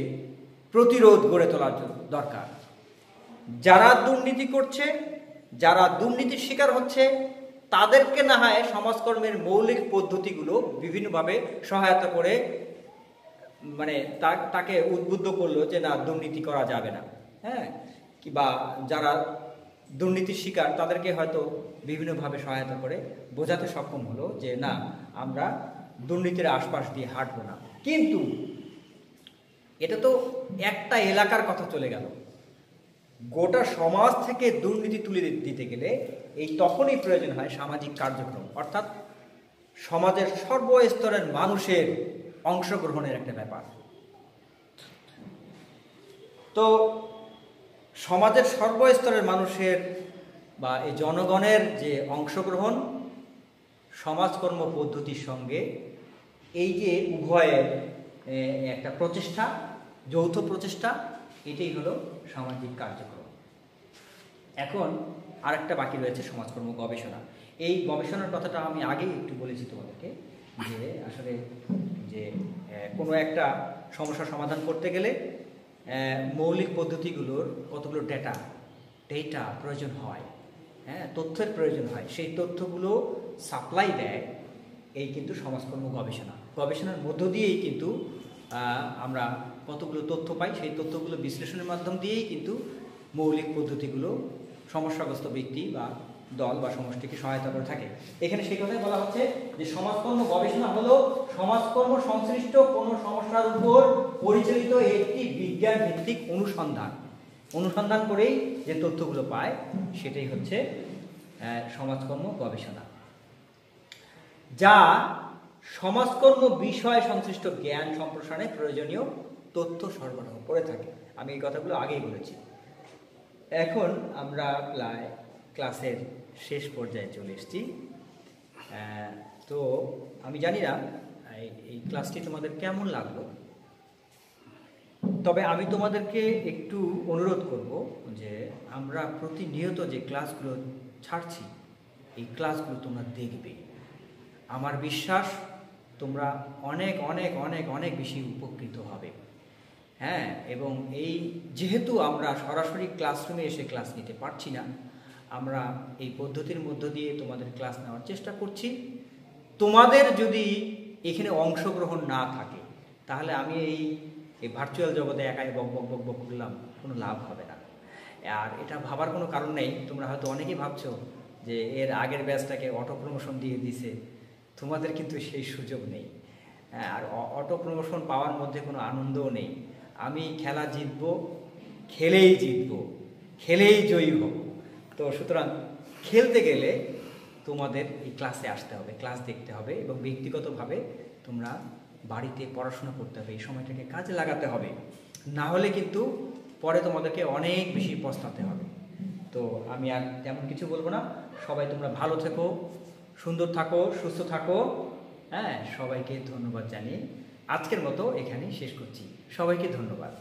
S2: প্রতিরোধ গড়ে তোলার দরকার। যারা দুর্নীতি করছে, যারা দুর্নীতির শিকার হচ্ছে, তাদেরকে না হয় সমাজকর্মের মৌলিক পদ্ধতিগুলো বিভিন্নভাবে সহায়তা করে, মানে তাকে উদ্বুদ্ধ করলো যে না, দুর্নীতি করা যাবে না, হ্যাঁ, কিংবা যারা দুর্নীতির শিকার তাদেরকে হয়তো বিভিন্নভাবে সহায়তা করে বোঝাতে সক্ষম হলো যে না, আমরা দুর্নীতির আশপাশ দিয়ে হাঁটবো না। কিন্তু এটা তো একটা এলাকার কথা চলে গেল। গোটা সমাজ থেকে দুর্নীতি তুলে দিতে গেলে তখনই প্রয়োজন হয় সামাজিক কার্যক্রম, অর্থাৎ সমাজের সর্বস্তরের মানুষের অংশগ্রহণের একটা ব্যাপার। তো সমাজের সর্বস্তরের মানুষের বা এই জনগণের যে অংশগ্রহণ সমাজকর্ম পদ্ধতির সঙ্গে, এই যে উভয়ের একটা প্রচেষ্টা, যৌথ প্রচেষ্টা, এটাই হলো সামাজিক কার্যক্রম। এখন আরেকটা বাকি রয়েছে সমাজকর্ম গবেষণা। এই গবেষণার কথাটা আমি আগেই একটু বলেছি তোমাদেরকে, যে আসলে যে কোনো একটা সমস্যা সমাধান করতে গেলে মৌলিক পদ্ধতিগুলোর কতগুলো ডেটা প্রয়োজন হয়, হ্যাঁ, তথ্যের প্রয়োজন হয়। সেই তথ্যগুলো সাপ্লাই দেয় এই কিন্তু সমাজকর্ম গবেষণার মধ্য দিয়েই কিন্তু আমরা কতগুলো তথ্য পাই, সেই তথ্যগুলো বিশ্লেষণের মাধ্যম দিয়েই কিন্তু মৌলিক পদ্ধতিগুলো সমস্যাগ্রস্ত ব্যক্তি বা দল বা সমষ্টিকে সহায়তা করে থাকে। এখানে সেই কথাই বলা হচ্ছে যে সমাজকর্ম গবেষণা হলো সমাজকর্ম সংশ্লিষ্ট কোনো সমস্যার উপর পরিচালিত একটি বিজ্ঞান ভিত্তিক অনুসন্ধান করেই যে তথ্যগুলো পায় সেটাই হচ্ছে সমাজকর্ম গবেষণা, যা সমাজকর্ম বিষয় সংশ্লিষ্ট জ্ঞান সম্প্রসারণে প্রয়োজনীয় তথ্য সরবরাহ করে থাকে। আমি এই কথাগুলো আগেই বলেছি। এখন আমরা প্রায় ক্লাসের শেষ পর্যায়ে চলে এসেছি। তো আমি জানি না এই ক্লাসটি তোমাদের কেমন লাগলো, তবে আমি তোমাদেরকে একটু অনুরোধ করব যে আমরা প্রতিনিয়ত যে ক্লাসগুলো ছাড়ছি, এই ক্লাসগুলো তোমরা দেখবে। আমার বিশ্বাস তোমরা অনেক অনেক অনেক অনেক বেশি উপকৃত হবে।
S1: হ্যাঁ, এবং এই যেহেতু আমরা সরাসরি ক্লাসরুমে এসে ক্লাস নিতে পারছি না, আমরা এই পদ্ধতির মধ্য দিয়ে তোমাদের ক্লাস নেওয়ার চেষ্টা করছি। তোমাদের যদি এখানে অংশগ্রহণ না থাকে তাহলে আমি এই ভার্চুয়াল জগতে একাই বক বক বক বক করলাম, কোনো লাভ হবে না। আর এটা ভাবার কোনো কারণ নেই। তোমরা হয়তো অনেকেই ভাবছো যে এর আগের ব্যাচটাকে অটো প্রমোশন দিয়ে দিছে, তোমাদের কিন্তু সেই সুযোগ নেই। আর অটো প্রমোশন পাওয়ার মধ্যে কোনো আনন্দও নেই। আমি খেলা জিতবো, খেলেই জিতবো, খেলেই জয়ী হব। তো সুতরাং খেলতে গেলে তোমাদের এই ক্লাসে আসতে হবে, ক্লাস দেখতে হবে, এবং ব্যক্তিগতভাবে তোমরা বাড়িতে পড়াশোনা করতে হবে, এই সময়টাকে কাজে লাগাতে হবে। না হলে কিন্তু পরে তোমাদেরকে অনেক বেশি পস্তাতে হবে। তো আমি আর তেমন কিছু বলবো না। সবাই তোমরা ভালো থেকো, সুন্দর থাকো, সুস্থ থাকো। হ্যাঁ, সবাইকে ধন্যবাদ জানিয়ে আজকের মতো এখানেই শেষ করছি। সবাইকে ধন্যবাদ।